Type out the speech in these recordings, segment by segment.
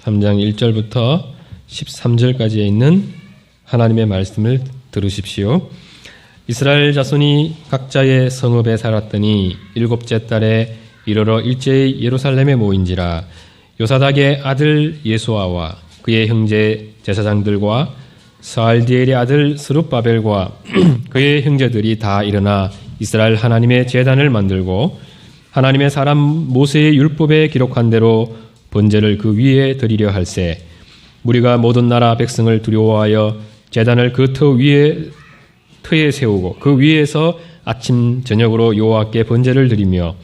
3장 1절부터 13절까지에 있는 하나님의 말씀을 들으십시오. 이스라엘 자손이 각자의 성읍에 살았더니 일곱째 달에 이르러 일제히 예루살렘에 모인지라. 요사닥의 아들 예수아와 그의 형제 제사장들과 스알디엘의 아들 스룹바벨과 그의 형제들이 다 일어나 이스라엘 하나님의 제단을 만들고 하나님의 사람 모세의 율법에 기록한 대로 번제를 그 위에 드리려 할세. 무리가 모든 나라 백성을 두려워하여 제단을 그 터에 세우고 그 위에서 아침 저녁으로 여호와께 번제를 드리며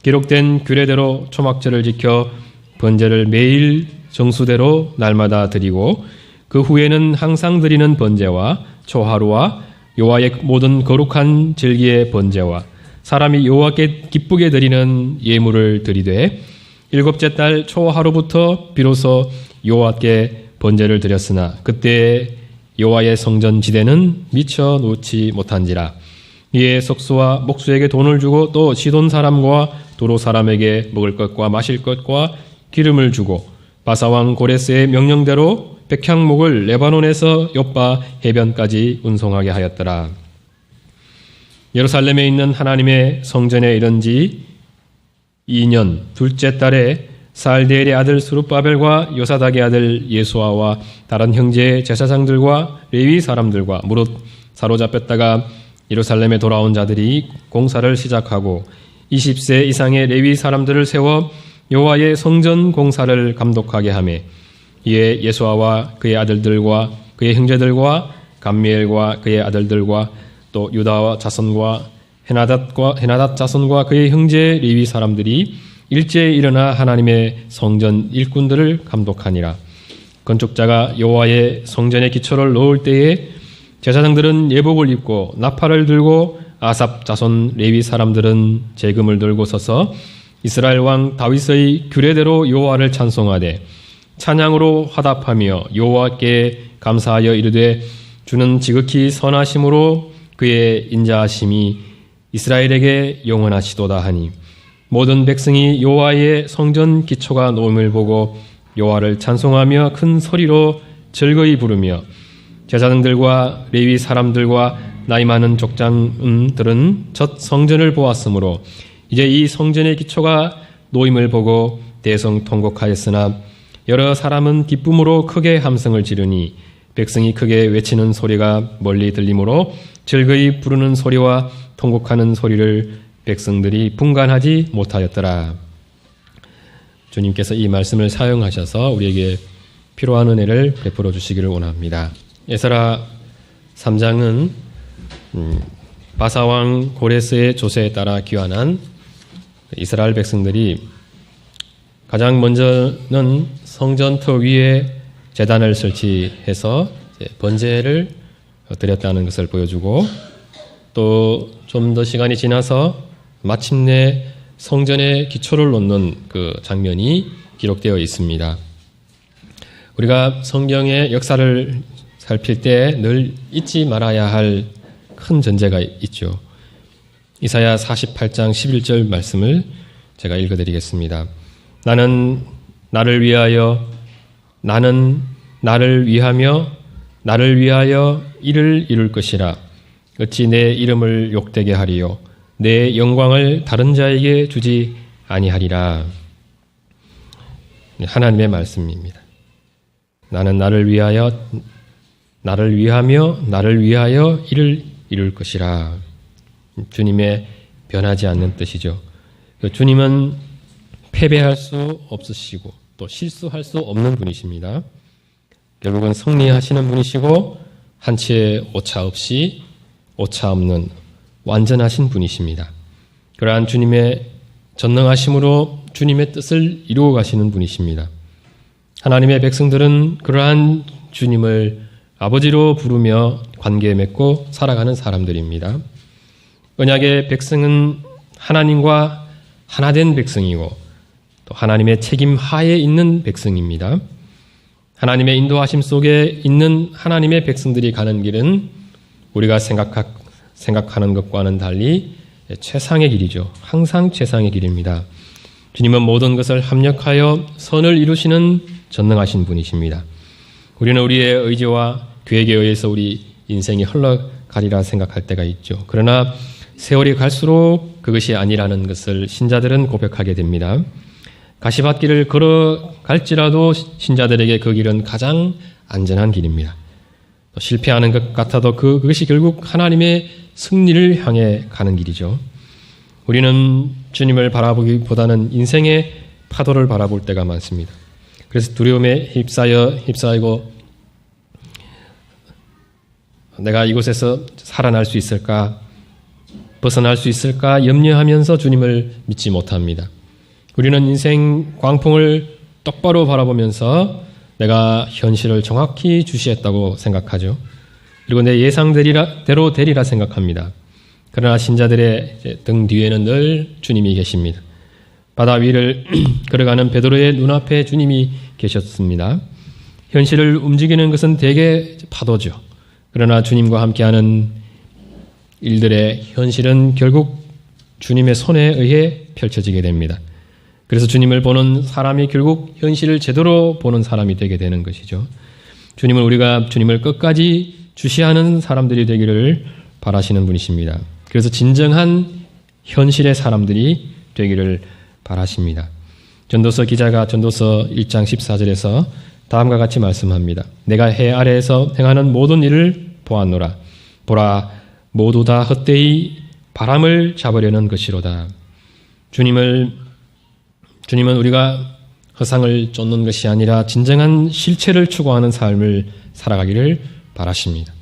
기록된 규례대로 초막절을 지켜 번제를 매일 정수대로 날마다 드리고 그 후에는 항상 드리는 번제와 초하루와 여호와의 모든 거룩한 절기의 번제와 사람이 여호와께 기쁘게 드리는 예물을 드리되 일곱째 달 초하루부터 비로소 여호와께 번제를 드렸으나 그때 여호와의 성전 지대는 미쳐 놓지 못한지라. 이에 석수와 목수에게 돈을 주고 또 시돈 사람과 도로 사람에게 먹을 것과 마실 것과 기름을 주고 바사왕 고레스의 명령대로 백향목을 레바논에서 욥바 해변까지 운송하게 하였더라. 예루살렘에 있는 하나님의 성전에 이른 지 2년 둘째 달에 스알디엘의 아들 스룹바벨과 요사닥의 아들 예수아와 다른 형제 제사장들과 레위 사람들과 무릇 사로잡혔다가 예루살렘에 돌아온 자들이 공사를 시작하고 20세 이상의 레위 사람들을 세워 여호와의 성전 공사를 감독하게 하매 이에 예수아와 그의 아들들과 그의 형제들과 감미엘과 그의 아들들과 또 유다 자손과 헤나닷 자손과 그의 형제 레위 사람들이 일제에 일어나 하나님의 성전 일꾼들을 감독하니라. 건축자가 여호와의 성전의 기초를 놓을 때에 제사장들은 예복을 입고 나팔을 들고 아삽 자손 레위 사람들은 제금을 들고 서서 이스라엘 왕 다윗의 규례대로 여호와를 찬송하되 찬양으로 화답하며 여호와께 감사하여 이르되 주는 지극히 선하심으로 그의 인자하심이 이스라엘에게 영원하시도다 하니 모든 백성이 여호와의 성전 기초가 놓음을 보고 여호와를 찬송하며 큰 소리로 즐거이 부르며 제사장들과 레위 사람들과 나이 많은 족장들은 첫 성전을 보았으므로 이제 이 성전의 기초가 놓임을 보고 대성통곡하였으나 여러 사람은 기쁨으로 크게 함성을 지르니 백성이 크게 외치는 소리가 멀리 들리므로 즐거이 부르는 소리와 통곡하는 소리를 백성들이 분간하지 못하였더라. 주님께서 이 말씀을 사용하셔서 우리에게 필요한 은혜를 베풀어 주시기를 원합니다. 에스라 3장은 바사왕 고레스의 조세에 따라 귀환한 이스라엘 백성들이 가장 먼저는 성전터 위에 제단을 설치해서 번제를 드렸다는 것을 보여주고 또 좀 더 시간이 지나서 마침내 성전의 기초를 놓는 그 장면이 기록되어 있습니다. 우리가 성경의 역사를 살필 때 늘 잊지 말아야 할 큰 전제가 있죠. 이사야 48장 11절 말씀을 제가 읽어드리겠습니다. 나는 나를 위하며 나를 위하여 이를 이룰 것이라. 어찌 내 이름을 욕되게 하리요 내 영광을 다른 자에게 주지 아니하리라. 하나님의 말씀입니다. 나는 나를 위하며 나를 위하여 이를 이룰 것이라. 주님의 변하지 않는 뜻이죠. 주님은 패배할 수 없으시고 또 실수할 수 없는 분이십니다. 결국은 승리하시는 분이시고 한치의 오차 없는 완전하신 분이십니다. 그러한 주님의 전능하심으로 주님의 뜻을 이루어 가시는 분이십니다. 하나님의 백성들은 그러한 주님을 아버지로 부르며 관계 맺고 살아가는 사람들입니다. 언약의 백성은 하나님과 하나된 백성이고 또 하나님의 책임 하에 있는 백성입니다. 하나님의 인도하심 속에 있는 하나님의 백성들이 가는 길은 우리가 생각하는 것과는 달리 최상의 길이죠. 항상 최상의 길입니다. 주님은 모든 것을 합력하여 선을 이루시는 전능하신 분이십니다. 우리는 우리의 의지와 계획에 의해서 우리 인생이 흘러가리라 생각할 때가 있죠. 그러나 세월이 갈수록 그것이 아니라는 것을 신자들은 고백하게 됩니다. 가시밭길을 걸어갈지라도 신자들에게 그 길은 가장 안전한 길입니다. 또 실패하는 것 같아도 그것이 결국 하나님의 승리를 향해 가는 길이죠. 우리는 주님을 바라보기보다는 인생의 파도를 바라볼 때가 많습니다. 그래서 두려움에 휩싸이고 내가 이곳에서 살아날 수 있을까, 벗어날 수 있을까 염려하면서 주님을 믿지 못합니다. 우리는 인생 광풍을 똑바로 바라보면서 내가 현실을 정확히 주시했다고 생각하죠. 그리고 내 예상대로 되리라 생각합니다. 그러나 신자들의 등 뒤에는 늘 주님이 계십니다. 바다 위를 걸어가는 베드로의 눈앞에 주님이 계셨습니다. 현실을 움직이는 것은 대개 파도죠. 그러나 주님과 함께하는 일들의 현실은 결국 주님의 손에 의해 펼쳐지게 됩니다. 그래서 주님을 보는 사람이 결국 현실을 제대로 보는 사람이 되게 되는 것이죠. 우리가 주님을 끝까지 주시하는 사람들이 되기를 바라시는 분이십니다. 그래서 진정한 현실의 사람들이 되기를 바라십니다. 전도서 기자가 전도서 1장 14절에서 다음과 같이 말씀합니다. 내가 해 아래에서 행하는 모든 일을 보았노라. 보라, 모두 다 헛되이 바람을 잡으려는 것이로다. 주님은 우리가 허상을 쫓는 것이 아니라 진정한 실체를 추구하는 삶을 살아가기를 바라십니다.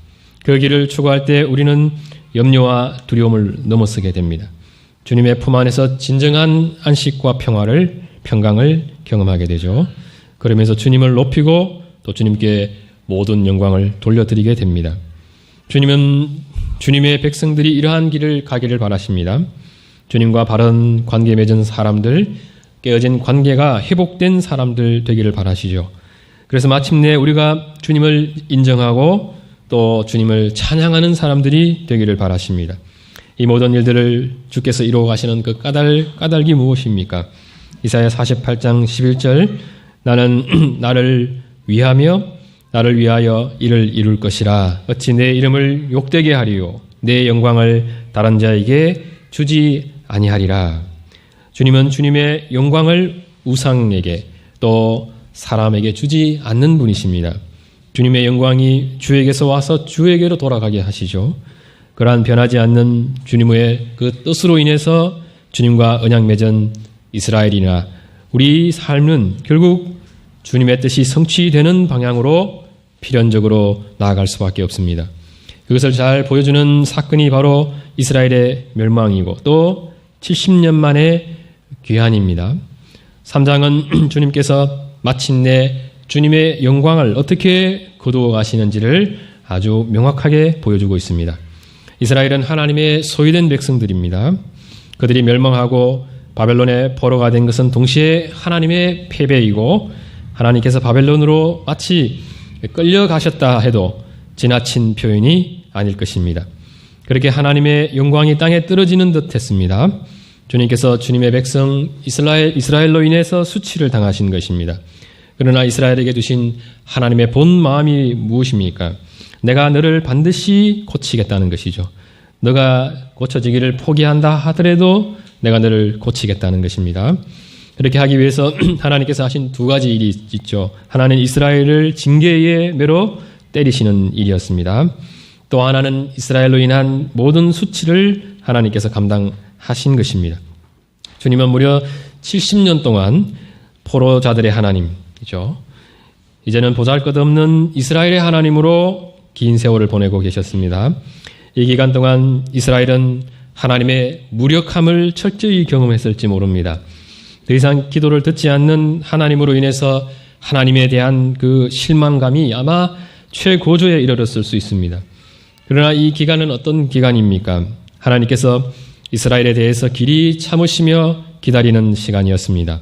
그 길을 추구할 때 우리는 염려와 두려움을 넘어서게 됩니다. 주님의 품 안에서 진정한 안식과 평강을 경험하게 되죠. 그러면서 주님을 높이고 또 주님께 모든 영광을 돌려드리게 됩니다. 주님은 주님의 백성들이 이러한 길을 가기를 바라십니다. 주님과 바른 관계 맺은 사람들, 깨어진 관계가 회복된 사람들 되기를 바라시죠. 그래서 마침내 우리가 주님을 인정하고 또 주님을 찬양하는 사람들이 되기를 바라십니다. 이 모든 일들을 주께서 이루어 가시는 그 까닭이 무엇입니까? 이사야 48장 11절 나는 나를 위하여 이를 이룰 것이라. 어찌 내 이름을 욕되게 하리요 내 영광을 다른 자에게 주지 아니하리라. 주님은 주님의 영광을 우상에게 또 사람에게 주지 않는 분이십니다. 주님의 영광이 주에게서 와서 주에게로 돌아가게 하시죠. 그러한 변하지 않는 주님의 그 뜻으로 인해서 주님과 언약 맺은 이스라엘이나 우리 삶은 결국 주님의 뜻이 성취되는 방향으로 필연적으로 나아갈 수밖에 없습니다. 그것을 잘 보여주는 사건이 바로 이스라엘의 멸망이고 또 70년 만의 귀환입니다. 3장은 주님께서 마침내 주님의 영광을 어떻게 거두어 가시는지를 아주 명확하게 보여주고 있습니다. 이스라엘은 하나님의 소유된 백성들입니다. 그들이 멸망하고 바벨론의 포로가 된 것은 동시에 하나님의 패배이고 하나님께서 바벨론으로 마치 끌려가셨다 해도 지나친 표현이 아닐 것입니다. 그렇게 하나님의 영광이 땅에 떨어지는 듯 했습니다. 주님께서 주님의 백성 이스라엘로 인해서 수치를 당하신 것입니다. 그러나 이스라엘에게 주신 하나님의 본 마음이 무엇입니까? 내가 너를 반드시 고치겠다는 것이죠. 너가 고쳐지기를 포기한다 하더라도 내가 너를 고치겠다는 것입니다. 그렇게 하기 위해서 하나님께서 하신 두 가지 일이 있죠. 하나는 이스라엘을 징계의 매로 때리시는 일이었습니다. 또 하나는 이스라엘로 인한 모든 수치를 하나님께서 감당하신 것입니다. 주님은 무려 70년 동안 포로자들의 하나님이죠. 이제는 보잘것없는 이스라엘의 하나님으로 긴 세월을 보내고 계셨습니다. 이 기간 동안 이스라엘은 하나님의 무력함을 철저히 경험했을지 모릅니다. 더 이상 기도를 듣지 않는 하나님으로 인해서 하나님에 대한 그 실망감이 아마 최고조에 이르렀을 수 있습니다. 그러나 이 기간은 어떤 기간입니까? 하나님께서 이스라엘에 대해서 길이 참으시며 기다리는 시간이었습니다.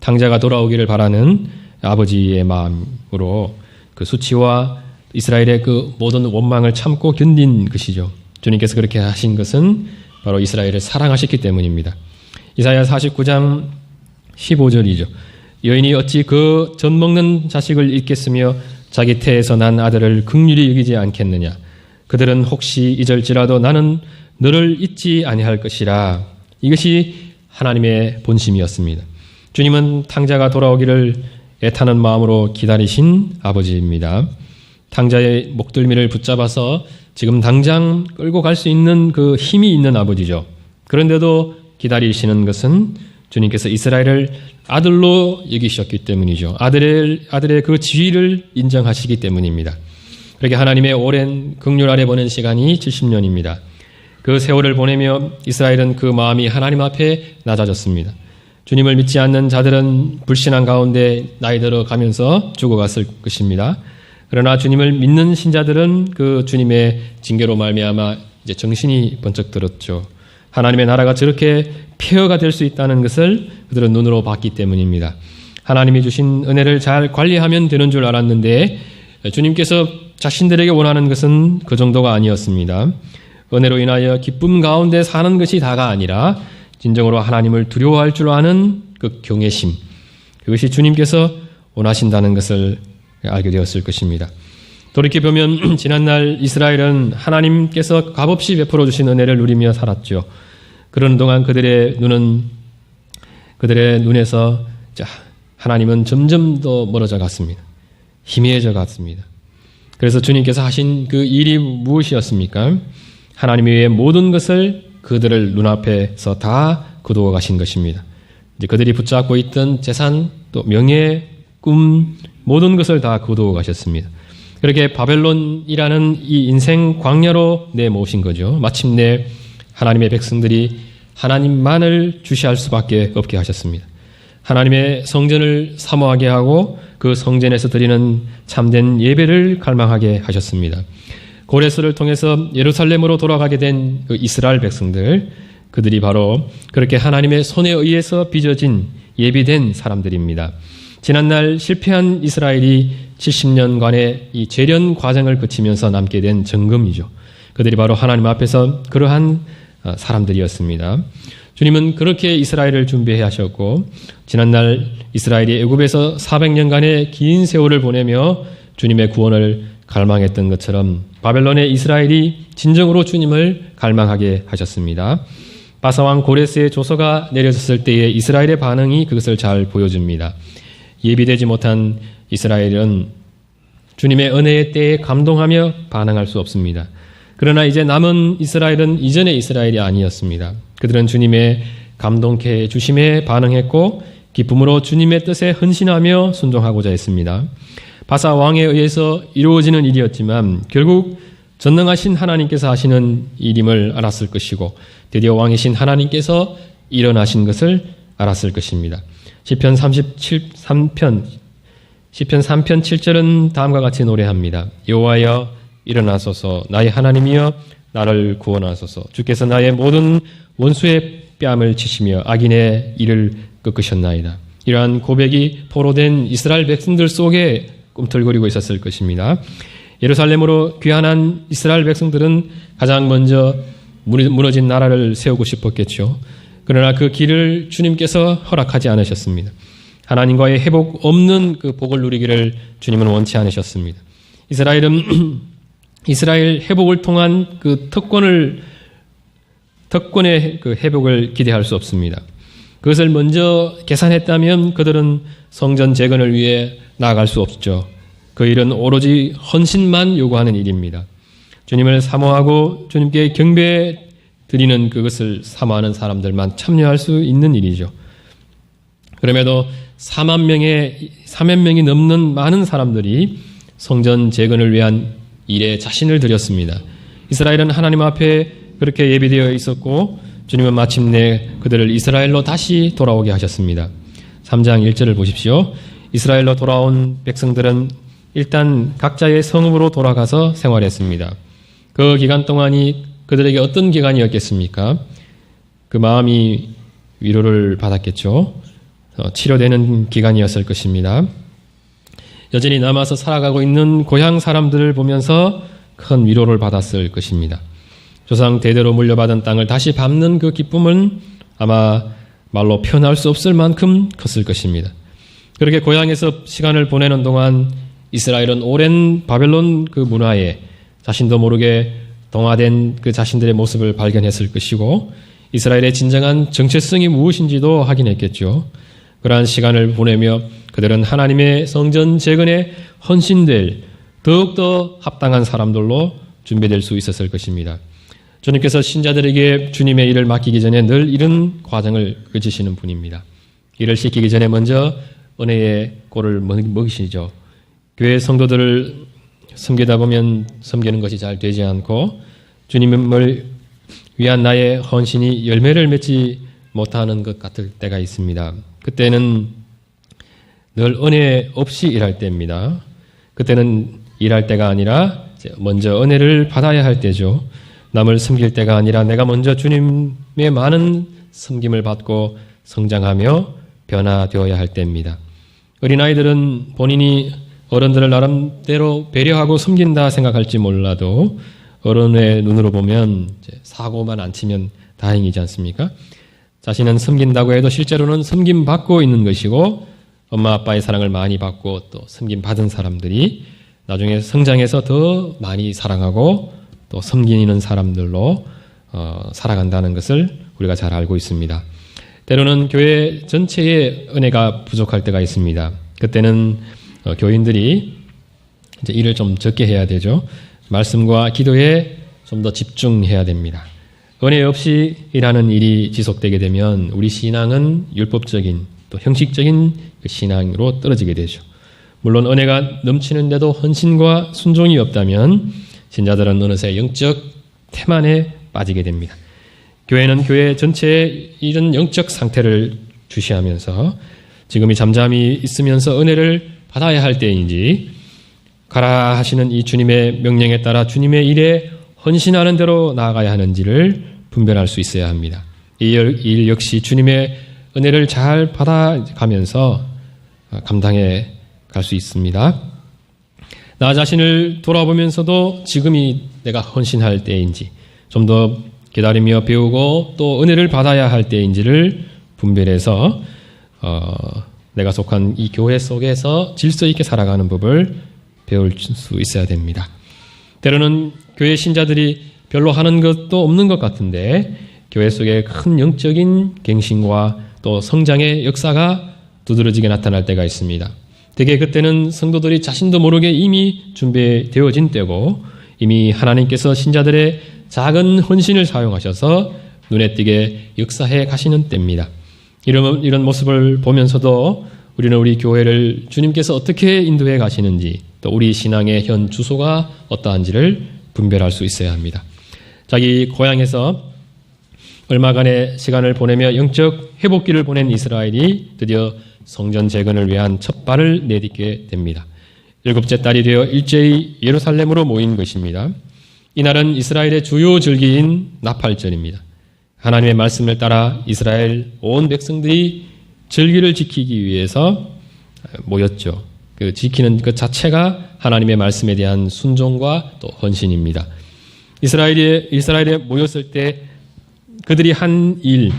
탕자가 돌아오기를 바라는 아버지의 마음으로 그 수치와 이스라엘의 그 모든 원망을 참고 견딘 것이죠. 주님께서 그렇게 하신 것은 바로 이스라엘을 사랑하셨기 때문입니다. 이사야 49장 15절이죠. 여인이 어찌 그 젖 먹는 자식을 잊겠으며 자기 태에서 난 아들을 긍휼히 여기지 않겠느냐. 그들은 혹시 잊을지라도 나는 너를 잊지 아니할 것이라. 이것이 하나님의 본심이었습니다. 주님은 탕자가 돌아오기를 애타는 마음으로 기다리신 아버지입니다. 탕자의 목덜미를 붙잡아서 지금 당장 끌고 갈 수 있는 그 힘이 있는 아버지죠. 그런데도 기다리시는 것은 주님께서 이스라엘을 아들로 여기셨기 때문이죠. 아들의 그 지위를 인정하시기 때문입니다. 그렇게 하나님의 오랜 긍휼 아래 보낸 시간이 70년입니다. 그 세월을 보내며 이스라엘은 그 마음이 하나님 앞에 낮아졌습니다. 주님을 믿지 않는 자들은 불신한 가운데 나이 들어 가면서 죽어갔을 것입니다. 그러나 주님을 믿는 신자들은 그 주님의 징계로 말미암아 이제 정신이 번쩍 들었죠. 하나님의 나라가 저렇게 폐허가 될 수 있다는 것을 그들은 눈으로 봤기 때문입니다. 하나님이 주신 은혜를 잘 관리하면 되는 줄 알았는데 주님께서 자신들에게 원하는 것은 그 정도가 아니었습니다. 은혜로 인하여 기쁨 가운데 사는 것이 다가 아니라 진정으로 하나님을 두려워할 줄 아는 그 경외심, 그것이 주님께서 원하신다는 것을 알게 되었을 것입니다. 돌이켜보면 지난날 이스라엘은 하나님께서 값없이 베풀어 주신 은혜를 누리며 살았죠. 그러는 동안 그들의 눈에서 하나님은 점점 더 멀어져 갔습니다. 희미해져 갔습니다. 그래서 주님께서 하신 그 일이 무엇이었습니까? 하나님 외의 모든 것을 그들을 눈앞에서 다 거두어 가신 것입니다. 이제 그들이 붙잡고 있던 재산, 또 명예, 꿈, 모든 것을 다 거두어 가셨습니다. 그렇게 바벨론이라는 이 인생 광야로 내모신 거죠. 마침내 하나님의 백성들이 하나님만을 주시할 수밖에 없게 하셨습니다. 하나님의 성전을 사모하게 하고 그 성전에서 드리는 참된 예배를 갈망하게 하셨습니다. 고레스를 통해서 예루살렘으로 돌아가게 된 그 이스라엘 백성들, 그들이 바로 그렇게 하나님의 손에 의해서 빚어진 예비된 사람들입니다. 지난날 실패한 이스라엘이 70년간의 이 재련 과정을 거치면서 남게 된 정금이죠. 그들이 바로 하나님 앞에서 그러한 사람들이었습니다. 주님은 그렇게 이스라엘을 준비해 하셨고, 지난날 이스라엘이 애굽에서 400년간의 긴 세월을 보내며 주님의 구원을 갈망했던 것처럼 바벨론의 이스라엘이 진정으로 주님을 갈망하게 하셨습니다. 바사왕 고레스의 조서가 내려졌을 때의 이스라엘의 반응이 그것을 잘 보여줍니다. 예비되지 못한 이스라엘은 주님의 은혜의 때에 감동하며 반응할 수 없습니다. 그러나 이제 남은 이스라엘은 이전의 이스라엘이 아니었습니다. 그들은 주님의 감동케 해 주심에 반응했고 기쁨으로 주님의 뜻에 헌신하며 순종하고자 했습니다. 바사 왕에 의해서 이루어지는 일이었지만 결국 전능하신 하나님께서 하시는 일임을 알았을 것이고 드디어 왕이신 하나님께서 일어나신 것을 알았을 것입니다. 시편 3편 7절은 다음과 같이 노래합니다. 여호와여 일어나소서, 나의 하나님이여 나를 구원하소서. 주께서 나의 모든 원수의 뺨을 치시며 악인의 일을 꺾으셨나이다. 이러한 고백이 포로된 이스라엘 백성들 속에 꿈틀거리고 있었을 것입니다. 예루살렘으로 귀환한 이스라엘 백성들은 가장 먼저 무너진 나라를 세우고 싶었겠죠. 그러나 그 길을 주님께서 허락하지 않으셨습니다. 하나님과의 회복 없는 그 복을 누리기를 주님은 원치 않으셨습니다. 이스라엘 회복을 통한 그 특권의 그 회복을 기대할 수 없습니다. 그것을 먼저 계산했다면 그들은 성전 재건을 위해 나아갈 수 없죠. 그 일은 오로지 헌신만 요구하는 일입니다. 주님을 사모하고 주님께 경배 드리는 그것을 사모하는 사람들만 참여할 수 있는 일이죠. 그럼에도 4만 명이 넘는 많은 사람들이 성전 재건을 위한 일에 자신을 드렸습니다. 이스라엘은 하나님 앞에 그렇게 예비되어 있었고 주님은 마침내 그들을 이스라엘로 다시 돌아오게 하셨습니다. 3장 1절을 보십시오. 이스라엘로 돌아온 백성들은 일단 각자의 성읍으로 돌아가서 생활했습니다. 그 기간 동안이 그들에게 어떤 기간이었겠습니까? 그 마음이 위로를 받았겠죠. 치료되는 기간이었을 것입니다. 여전히 남아서 살아가고 있는 고향 사람들을 보면서 큰 위로를 받았을 것입니다. 조상 대대로 물려받은 땅을 다시 밟는 그 기쁨은 아마 말로 표현할 수 없을 만큼 컸을 것입니다. 그렇게 고향에서 시간을 보내는 동안 이스라엘은 오랜 바벨론 그 문화에 자신도 모르게 동화된 그 자신들의 모습을 발견했을 것이고 이스라엘의 진정한 정체성이 무엇인지도 확인했겠죠. 그러한 시간을 보내며 그들은 하나님의 성전 재건에 헌신될 더욱더 합당한 사람들로 준비될 수 있었을 것입니다. 주님께서 신자들에게 주님의 일을 맡기기 전에 늘 이런 과정을 거치시는 분입니다. 일을 시키기 전에 먼저 은혜의 꼴을 먹이시죠. 교회 성도들을 섬기다 보면 섬기는 것이 잘 되지 않고 주님을 위한 나의 헌신이 열매를 맺지 못하는 것 같을 때가 있습니다. 그때는 늘 은혜 없이 일할 때입니다. 그때는 일할 때가 아니라 먼저 은혜를 받아야 할 때죠. 남을 섬길 때가 아니라 내가 먼저 주님의 많은 섬김을 받고 성장하며 변화되어야 할 때입니다. 어린아이들은 본인이 어른들을 나름대로 배려하고 섬긴다 생각할지 몰라도 어른의 눈으로 보면 사고만 안 치면 다행이지 않습니까? 자신은 섬긴다고 해도 실제로는 섬김받고 있는 것이고 엄마 아빠의 사랑을 많이 받고 또 섬김받은 사람들이 나중에 성장해서 더 많이 사랑하고 또 섬기는 사람들로 살아간다는 것을 우리가 잘 알고 있습니다. 때로는 교회 전체의 은혜가 부족할 때가 있습니다. 그때는 교인들이 이제 일을 좀 적게 해야 되죠. 말씀과 기도에 좀 더 집중해야 됩니다. 은혜 없이 일하는 일이 지속되게 되면 우리 신앙은 율법적인 또 형식적인 그 신앙으로 떨어지게 되죠. 물론 은혜가 넘치는데도 헌신과 순종이 없다면 신자들은 어느새 영적 태만에 빠지게 됩니다. 교회는 교회 전체의 이런 영적 상태를 주시하면서 지금이 잠잠히 있으면서 은혜를 받아야 할 때인지 가라 하시는 이 주님의 명령에 따라 주님의 일에 헌신하는 대로 나아가야 하는지를 분별할 수 있어야 합니다. 이 일 역시 주님의 은혜를 잘 받아가면서 감당해 갈 수 있습니다. 나 자신을 돌아보면서도 지금이 내가 헌신할 때인지 좀 더 기다리며 배우고 또 은혜를 받아야 할 때인지를 분별해서 내가 속한 이 교회 속에서 질서 있게 살아가는 법을 배울 수 있어야 됩니다. 때로는 교회 신자들이 별로 하는 것도 없는 것 같은데 교회 속에 큰 영적인 갱신과 또 성장의 역사가 두드러지게 나타날 때가 있습니다. 대개 그때는 성도들이 자신도 모르게 이미 준비되어진 때고 이미 하나님께서 신자들의 작은 헌신을 사용하셔서 눈에 띄게 역사해 가시는 때입니다. 이런 모습을 보면서도 우리는 우리 교회를 주님께서 어떻게 인도해 가시는지 또 우리 신앙의 현 주소가 어떠한지를 분별할 수 있어야 합니다. 자기 고향에서 얼마간의 시간을 보내며 영적 회복기를 보낸 이스라엘이 드디어 성전 재건을 위한 첫 발을 내딛게 됩니다. 7째 달이 되어 일제히 예루살렘으로 모인 것입니다. 이날은 이스라엘의 주요 절기인 나팔절입니다. 하나님의 말씀을 따라 이스라엘 온 백성들이 절기를 지키기 위해서 모였죠. 그 지키는 것 자체가 하나님의 말씀에 대한 순종과 또 헌신입니다. 이스라엘에 모였을 때 그들이 한 일,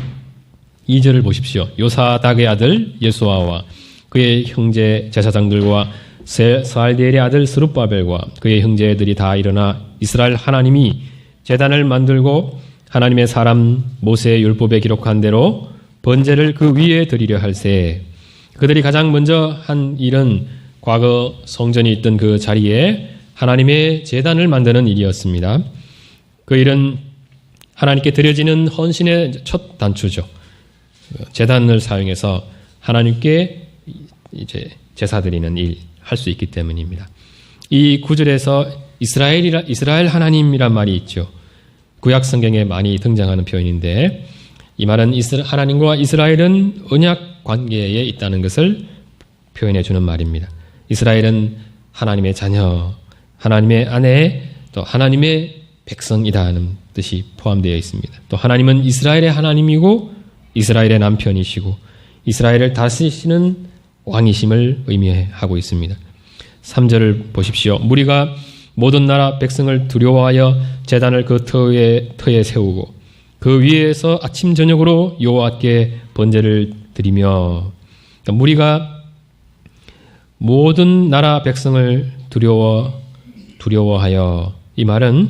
2절을 보십시오. 요사닥의 아들 예수아와 그의 형제 제사장들과 스알디엘의 아들 스룹바벨과 그의 형제들이 다 일어나 이스라엘 하나님이 제단을 만들고 하나님의 사람 모세의 율법에 기록한 대로 번제를 그 위에 드리려 할세. 그들이 가장 먼저 한 일은 과거 성전이 있던 그 자리에 하나님의 제단을 만드는 일이었습니다. 그 일은 하나님께 드려지는 헌신의 첫 단추죠. 제단을 사용해서 하나님께 이제 제사 드리는 일 할 수 있기 때문입니다. 이 구절에서 이스라엘 하나님이란 말이 있죠. 구약 성경에 많이 등장하는 표현인데 이 말은 하나님과 이스라엘은 언약 관계에 있다는 것을 표현해 주는 말입니다. 이스라엘은 하나님의 자녀, 하나님의 아내, 또 하나님의 백성이라는 뜻이 포함되어 있습니다. 또 하나님은 이스라엘의 하나님이고 이스라엘의 남편이시고 이스라엘을 다스리시는 왕이심을 의미하고 있습니다. 3절을 보십시오. 무리가 모든 나라 백성을 두려워하여 제단을 그 터에 세우고 그 위에서 아침 저녁으로 여호와께 번제를 드리며, 그러니까 무리가 모든 나라 백성을 두려워하여. 이 말은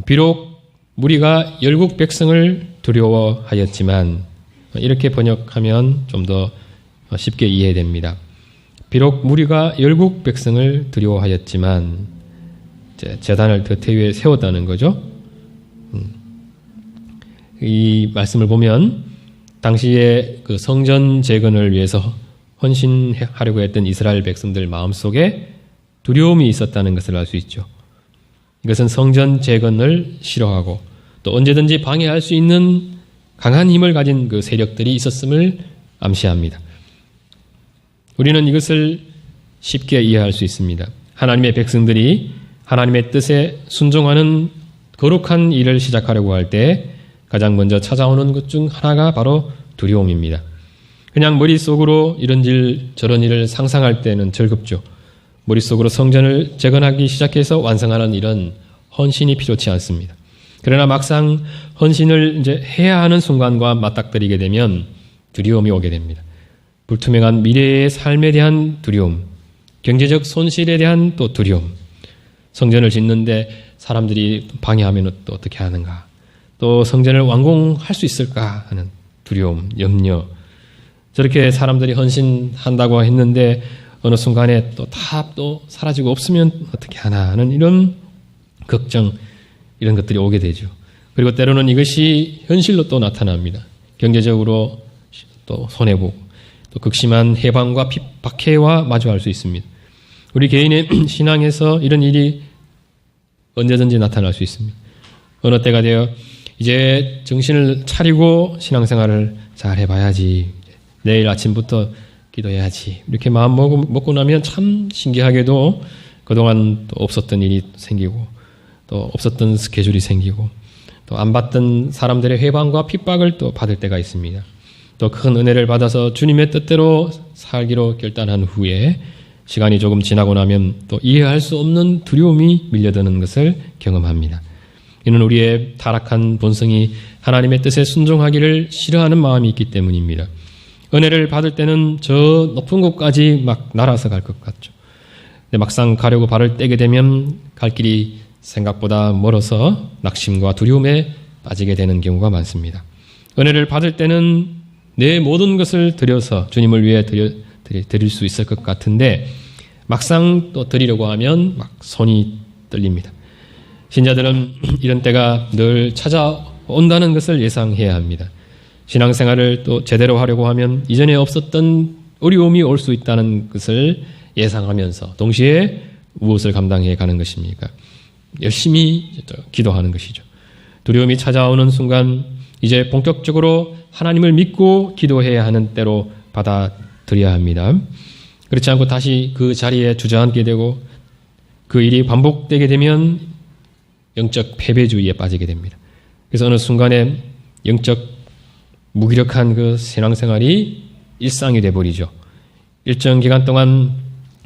비록 무리가 열국 백성을 두려워하였지만, 이렇게 번역하면 좀 더 쉽게 이해됩니다. 비록 무리가 열국 백성을 두려워하였지만, 제단을 덫에 위에 세웠다는 거죠. 이 말씀을 보면 당시에 그 성전 재건을 위해서 헌신하려고 했던 이스라엘 백성들 마음속에 두려움이 있었다는 것을 알 수 있죠. 이것은 성전 재건을 싫어하고 또 언제든지 방해할 수 있는 강한 힘을 가진 그 세력들이 있었음을 암시합니다. 우리는 이것을 쉽게 이해할 수 있습니다. 하나님의 백성들이 하나님의 뜻에 순종하는 거룩한 일을 시작하려고 할 때 가장 먼저 찾아오는 것 중 하나가 바로 두려움입니다. 그냥 머릿속으로 이런 일 저런 일을 상상할 때는 즐겁죠. 머릿속으로 성전을 재건하기 시작해서 완성하는 이런 헌신이 필요치 않습니다. 그러나 막상 헌신을 이제 해야 하는 순간과 맞닥뜨리게 되면 두려움이 오게 됩니다. 불투명한 미래의 삶에 대한 두려움, 경제적 손실에 대한 또 두려움, 성전을 짓는데 사람들이 방해하면 또 어떻게 하는가, 또 성전을 완공할 수 있을까 하는 두려움, 염려. 저렇게 사람들이 헌신한다고 했는데 어느 순간에 또 다 또 사라지고 없으면 어떻게 하나 하는 이런 걱정, 이런 것들이 오게 되죠. 그리고 때로는 이것이 현실로 또 나타납니다. 경제적으로 또 손해보고 또 극심한 해방과 박해와 마주할 수 있습니다. 우리 개인의 신앙에서 이런 일이 언제든지 나타날 수 있습니다. 어느 때가 되어 이제 정신을 차리고 신앙생활을 잘 해봐야지, 내일 아침부터 기도해야지, 이렇게 마음 먹고 나면 참 신기하게도 그동안 또 없었던 일이 생기고 또 없었던 스케줄이 생기고 또 안 받던 사람들의 회방과 핍박을 또 받을 때가 있습니다. 또 큰 은혜를 받아서 주님의 뜻대로 살기로 결단한 후에 시간이 조금 지나고 나면 또 이해할 수 없는 두려움이 밀려드는 것을 경험합니다. 이는 우리의 타락한 본성이 하나님의 뜻에 순종하기를 싫어하는 마음이 있기 때문입니다. 은혜를 받을 때는 저 높은 곳까지 막 날아서 갈 것 같죠. 근데 막상 가려고 발을 떼게 되면 갈 길이 생각보다 멀어서 낙심과 두려움에 빠지게 되는 경우가 많습니다. 은혜를 받을 때는 내 모든 것을 들여서 주님을 위해 드릴 수 있을 것 같은데 막상 또 드리려고 하면 막 손이 떨립니다. 신자들은 이런 때가 늘 찾아온다는 것을 예상해야 합니다. 신앙생활을 또 제대로 하려고 하면 이전에 없었던 어려움이 올 수 있다는 것을 예상하면서 동시에 무엇을 감당해 가는 것입니까? 열심히 기도하는 것이죠. 두려움이 찾아오는 순간 이제 본격적으로 하나님을 믿고 기도해야 하는 때로 받아들여야 합니다. 그렇지 않고 다시 그 자리에 주저앉게 되고 그 일이 반복되게 되면 영적 패배주의에 빠지게 됩니다. 그래서 어느 순간에 영적 무기력한 그 신앙생활이 일상이 되어버리죠. 일정 기간 동안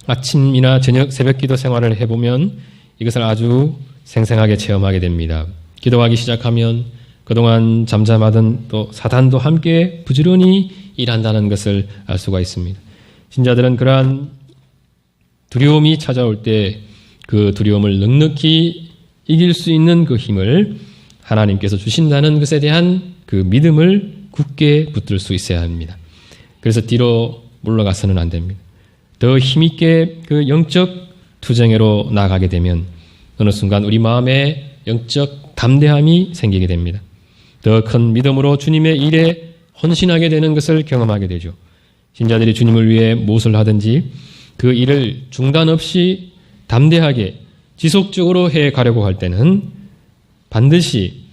아침이나 저녁 새벽기도 생활을 해보면 이것을 아주 생생하게 체험하게 됩니다. 기도하기 시작하면 그동안 잠잠하던 또 사단도 함께 부지런히 일한다는 것을 알 수가 있습니다. 신자들은 그러한 두려움이 찾아올 때 그 두려움을 넉넉히 이길 수 있는 그 힘을 하나님께서 주신다는 것에 대한 그 믿음을 굳게 붙들 수 있어야 합니다. 그래서 뒤로 물러가서는 안 됩니다. 더 힘있게 그 영적 투쟁으로 나아가게 되면 어느 순간 우리 마음에 영적 담대함이 생기게 됩니다. 더 큰 믿음으로 주님의 일에 헌신하게 되는 것을 경험하게 되죠. 신자들이 주님을 위해 무엇을 하든지 그 일을 중단 없이 담대하게 지속적으로 해 가려고 할 때는 반드시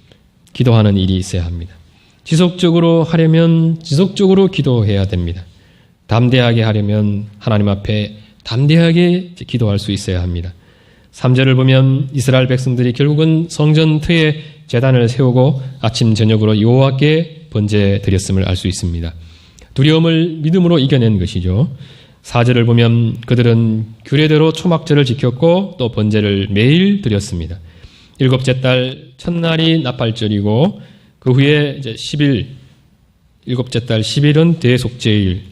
기도하는 일이 있어야 합니다. 지속적으로 하려면 지속적으로 기도해야 됩니다. 담대하게 하려면 하나님 앞에 담대하게 기도할 수 있어야 합니다. 3절을 보면 이스라엘 백성들이 결국은 성전 터에 제단을 세우고 아침 저녁으로 여호와께 번제 드렸음을 알 수 있습니다. 두려움을 믿음으로 이겨낸 것이죠. 4절을 보면 그들은 규례대로 초막절을 지켰고 또 번제를 매일 드렸습니다. 일곱째 달 첫날이 나팔절이고 그 후에 이제 10일, 일곱째 달 10일은 대속제일,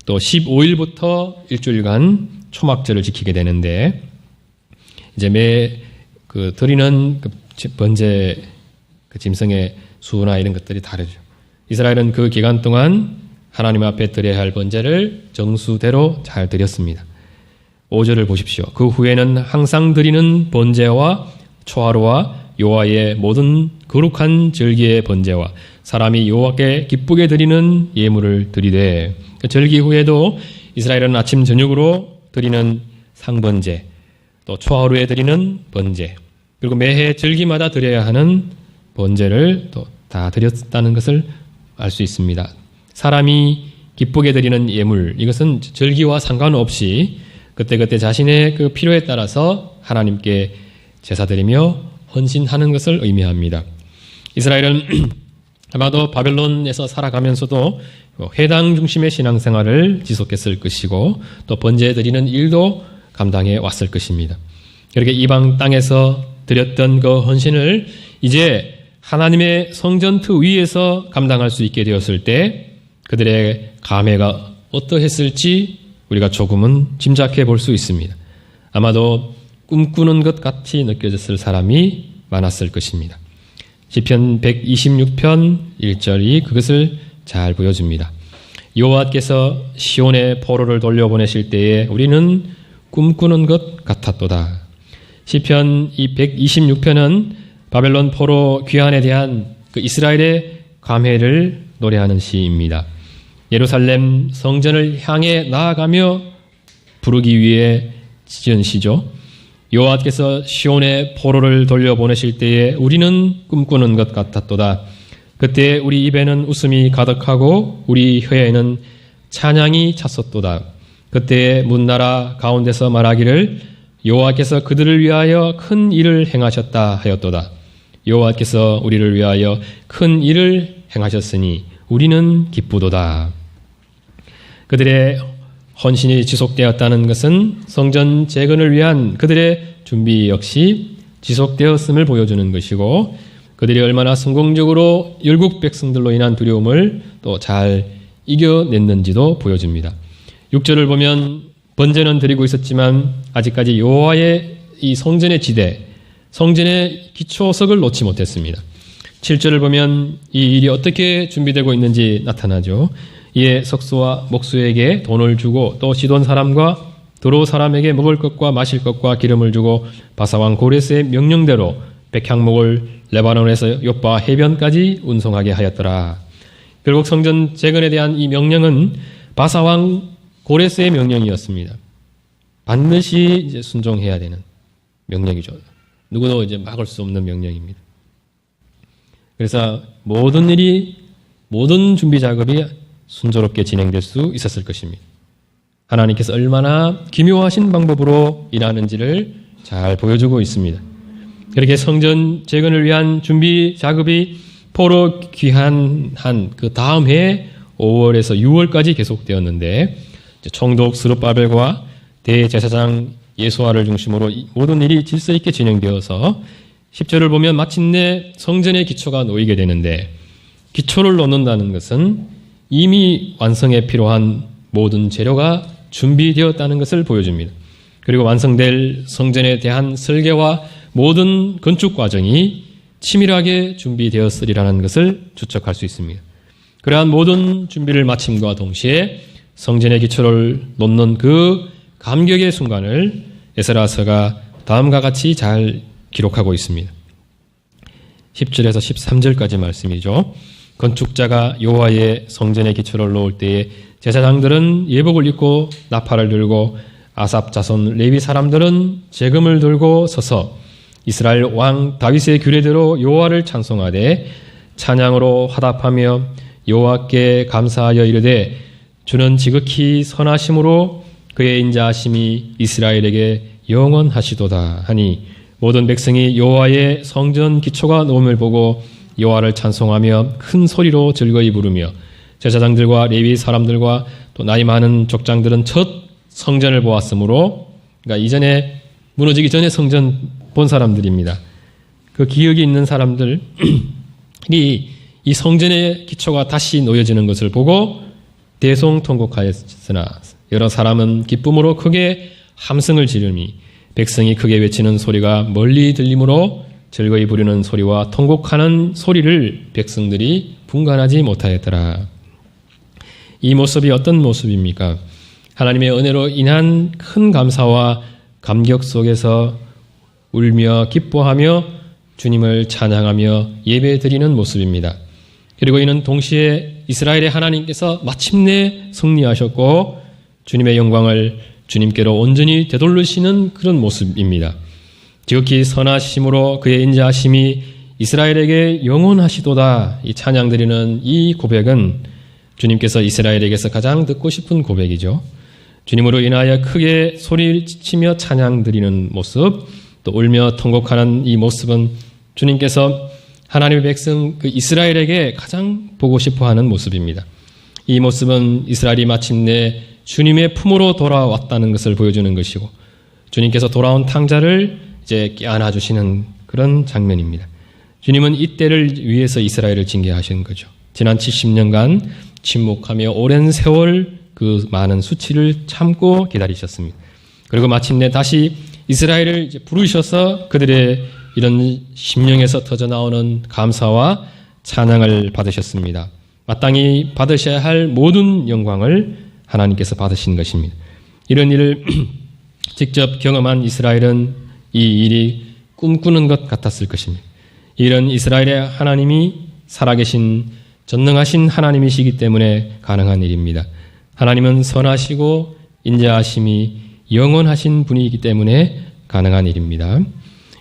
또 15일부터 일주일간 초막절을 지키게 되는데 이제 매 드리는 번제 짐승의 수나 이런 것들이 다르죠. 이스라엘은 그 기간 동안 하나님 앞에 드려야 할 번제를 정수대로 잘 드렸습니다. 5절을 보십시오. 그 후에는 항상 드리는 번제와 초하루와 여호와의 모든 거룩한 절기의 번제와 사람이 여호와께 기쁘게 드리는 예물을 드리되, 절기 후에도 이스라엘은 아침 저녁으로 드리는 상번제, 또 초하루에 드리는 번제, 그리고 매해 절기마다 드려야 하는 번제를 또 다 드렸다는 것을 알 수 있습니다. 사람이 기쁘게 드리는 예물, 이것은 절기와 상관없이 그때그때 자신의 그 필요에 따라서 하나님께 제사드리며 헌신하는 것을 의미합니다. 이스라엘은 아마도 바벨론에서 살아가면서도 회당 중심의 신앙생활을 지속했을 것이고 또 번제 드리는 일도 감당해 왔을 것입니다. 그렇게 이방 땅에서 드렸던 그 헌신을 이제 하나님의 성전트 위에서 감당할 수 있게 되었을 때 그들의 감회가 어떠했을지 우리가 조금은 짐작해 볼 수 있습니다. 아마도 꿈꾸는 것 같이 느껴졌을 사람이 많았을 것입니다. 시편 126편 1절이 그것을 잘 보여줍니다. 여호와께서 시온의 포로를 돌려보내실 때에 우리는 꿈꾸는 것 같았도다. 시편 126편은 바벨론 포로 귀환에 대한 그 이스라엘의 감회를 노래하는 시입니다. 예루살렘 성전을 향해 나아가며 부르기 위해 지은 시죠. 여호와께서 시온의 포로를 돌려보내실 때에 우리는 꿈꾸는 것 같았도다. 그때 우리 입에는 웃음이 가득하고 우리 혀에는 찬양이 찼었도다. 그때 문나라 가운데서 말하기를 여호와께서 그들을 위하여 큰 일을 행하셨다 하였도다. 여호와께서 우리를 위하여 큰 일을 행하셨으니 우리는 기쁘도다. 그들의 헌신이 지속되었다는 것은 성전 재건을 위한 그들의 준비 역시 지속되었음을 보여주는 것이고, 그들이 얼마나 성공적으로 열국 백성들로 인한 두려움을 또 잘 이겨냈는지도 보여줍니다. 6절을 보면 번제는 드리고 있었지만 아직까지 여호와의 이 성전의 지대, 성전의 기초석을 놓지 못했습니다. 7절을 보면 이 일이 어떻게 준비되고 있는지 나타나죠. 이에 석수와 목수에게 돈을 주고 또 시돈 사람과 도로 사람에게 먹을 것과 마실 것과 기름을 주고 바사왕 고레스의 명령대로 백향목을 레바논에서 욥바 해변까지 운송하게 하였더라. 결국 성전 재건에 대한 이 명령은 바사왕 고레스의 명령이었습니다. 반드시 이제 순종해야 되는 명령이죠. 누구도 이제 막을 수 없는 명령입니다. 그래서 모든 준비 작업이 순조롭게 진행될 수 있었을 것입니다. 하나님께서 얼마나 기묘하신 방법으로 일하는지를 잘 보여주고 있습니다. 그렇게 성전 재건을 위한 준비 작업이 포로 귀환한 그 다음 해 5월에서 6월까지 계속되었는데, 총독 스룹바벨과 대제사장 예수아를 중심으로 모든 일이 질서 있게 진행되어서 10절을 보면 마침내 성전의 기초가 놓이게 되는데, 기초를 놓는다는 것은 이미 완성에 필요한 모든 재료가 준비되었다는 것을 보여줍니다. 그리고 완성될 성전에 대한 설계와 모든 건축 과정이 치밀하게 준비되었으리라는 것을 추측할 수 있습니다. 그러한 모든 준비를 마침과 동시에 성전의 기초를 놓는 그 감격의 순간을 에스라서가 다음과 같이 잘 기록하고 있습니다. 10절에서 13절까지 말씀이죠. 건축자가 여호와의 성전의 기초를 놓을 때에 제사장들은 예복을 입고 나팔을 들고 아삽 자손 레위 사람들은 제금을 들고 서서 이스라엘 왕 다윗의 규례대로 여호와를 찬송하되 찬양으로 화답하며 여호와께 감사하여 이르되 주는 지극히 선하심으로 그의 인자하심이 이스라엘에게 영원하시도다 하니, 모든 백성이 여호와의 성전 기초가 놓음을 보고 여호와를 찬송하며 큰 소리로 즐거이 부르며, 제사장들과 레위 사람들과 또 나이 많은 족장들은 첫 성전을 보았으므로, 그러니까 이전에 무너지기 전에 성전 본 사람들입니다. 그 기억이 있는 사람들이 이 성전의 기초가 다시 놓여지는 것을 보고 대송통곡하였으나 여러 사람은 기쁨으로 크게 함성을 지르니 백성이 크게 외치는 소리가 멀리 들리므로 즐거이 부르는 소리와 통곡하는 소리를 백성들이 분간하지 못하였더라. 이 모습이 어떤 모습입니까? 하나님의 은혜로 인한 큰 감사와 감격 속에서 울며 기뻐하며 주님을 찬양하며 예배드리는 모습입니다. 그리고 이는 동시에 이스라엘의 하나님께서 마침내 승리하셨고 주님의 영광을 주님께로 온전히 되돌리시는 그런 모습입니다. 지극히 선하심으로 그의 인자하심이 이스라엘에게 영원하시도다. 이 찬양드리는 이 고백은 주님께서 이스라엘에게서 가장 듣고 싶은 고백이죠. 주님으로 인하여 크게 소리치며 찬양드리는 모습, 또 울며 통곡하는 이 모습은 주님께서 하나님의 백성 그 이스라엘에게 가장 보고 싶어하는 모습입니다. 이 모습은 이스라엘이 마침내 주님의 품으로 돌아왔다는 것을 보여주는 것이고 주님께서 돌아온 탕자를 이제 껴안아 주시는 그런 장면입니다. 주님은 이때를 위해서 이스라엘을 징계하신 거죠. 지난 70년간 침묵하며 오랜 세월 그 많은 수치를 참고 기다리셨습니다. 그리고 마침내 다시 이스라엘을 이제 부르셔서 그들의 이런 심령에서 터져나오는 감사와 찬양을 받으셨습니다. 마땅히 받으셔야 할 모든 영광을 하나님께서 받으신 것입니다. 이런 일을 직접 경험한 이스라엘은 이 일이 꿈꾸는 것 같았을 것입니다. 이런 이스라엘의 하나님이 살아계신 전능하신 하나님이시기 때문에 가능한 일입니다. 하나님은 선하시고 인자하심이 영원하신 분이기 때문에 가능한 일입니다.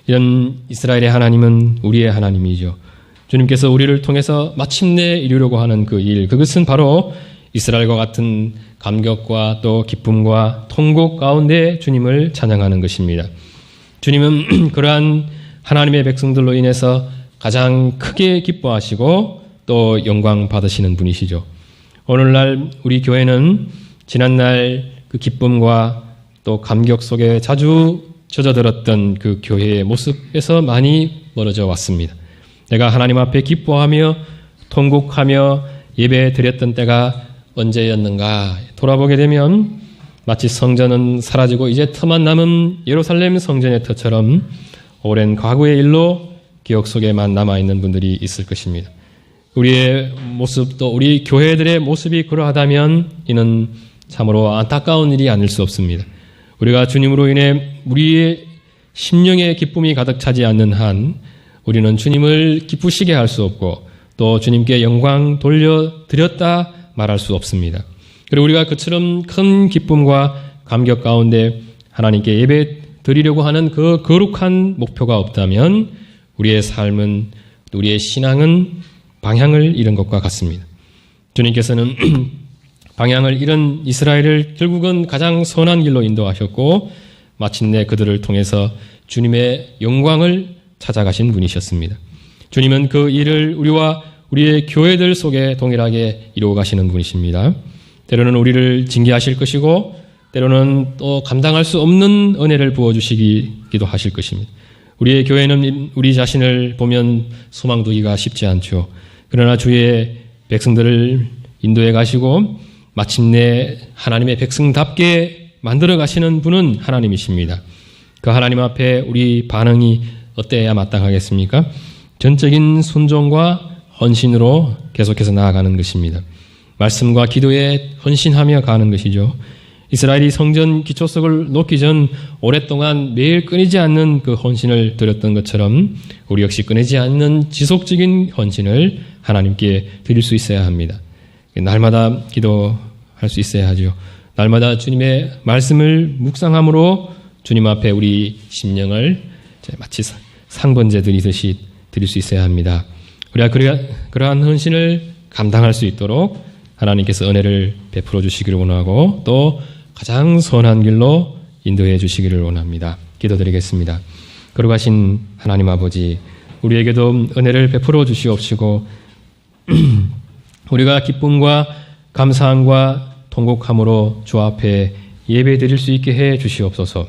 이런 이스라엘의 하나님은 우리의 하나님이죠. 주님께서 우리를 통해서 마침내 이루려고 하는 그 일, 그것은 바로 이스라엘과 같은 감격과 또 기쁨과 통곡 가운데 주님을 찬양하는 것입니다. 주님은 그러한 하나님의 백성들로 인해서 가장 크게 기뻐하시고 또 영광 받으시는 분이시죠. 오늘날 우리 교회는 지난날 그 기쁨과 또 감격 속에 자주 젖어들었던 그 교회의 모습에서 많이 멀어져 왔습니다. 내가 하나님 앞에 기뻐하며 통곡하며 예배 드렸던 때가 언제였는가 돌아보게 되면 마치 성전은 사라지고 이제 터만 남은 예루살렘 성전의 터처럼 오랜 과거의 일로 기억 속에만 남아있는 분들이 있을 것입니다. 우리의 모습 또 우리 교회들의 모습이 그러하다면 이는 참으로 안타까운 일이 아닐 수 없습니다. 우리가 주님으로 인해 우리의 심령의 기쁨이 가득 차지 않는 한 우리는 주님을 기쁘시게 할 수 없고 또 주님께 영광 돌려드렸다 말할 수 없습니다. 그리고 우리가 그처럼 큰 기쁨과 감격 가운데 하나님께 예배 드리려고 하는 그 거룩한 목표가 없다면 우리의 삶은 우리의 신앙은 방향을 잃은 것과 같습니다. 주님께서는 방향을 잃은 이스라엘을 결국은 가장 선한 길로 인도하셨고 마침내 그들을 통해서 주님의 영광을 찾아가신 분이셨습니다. 주님은 그 일을 우리와 우리의 교회들 속에 동일하게 이루어 가시는 분이십니다. 때로는 우리를 징계하실 것이고 때로는 또 감당할 수 없는 은혜를 부어주시기도 하실 것입니다. 우리의 교회는 우리 자신을 보면 소망 두기가 쉽지 않죠. 그러나 주의 백성들을 인도해 가시고 마침내 하나님의 백성답게 만들어 가시는 분은 하나님이십니다. 그 하나님 앞에 우리 반응이 어때야 마땅하겠습니까? 전적인 순종과 헌신으로 계속해서 나아가는 것입니다. 말씀과 기도에 헌신하며 가는 것이죠. 이스라엘이 성전 기초석을 놓기 전 오랫동안 매일 끊이지 않는 그 헌신을 드렸던 것처럼 우리 역시 끊이지 않는 지속적인 헌신을 하나님께 드릴 수 있어야 합니다. 날마다 기도할 수 있어야 하죠. 날마다 주님의 말씀을 묵상함으로 주님 앞에 우리 심령을 마치 상번제 드리듯이 드릴 수 있어야 합니다. 우리가 그러한 헌신을 감당할 수 있도록 하나님께서 은혜를 베풀어 주시기를 원하고 또 가장 선한 길로 인도해 주시기를 원합니다. 기도드리겠습니다. 거룩하신 하나님 아버지, 우리에게도 은혜를 베풀어 주시옵시고 우리가 기쁨과 감사함과 통곡함으로 주 앞에 예배 드릴 수 있게 해 주시옵소서.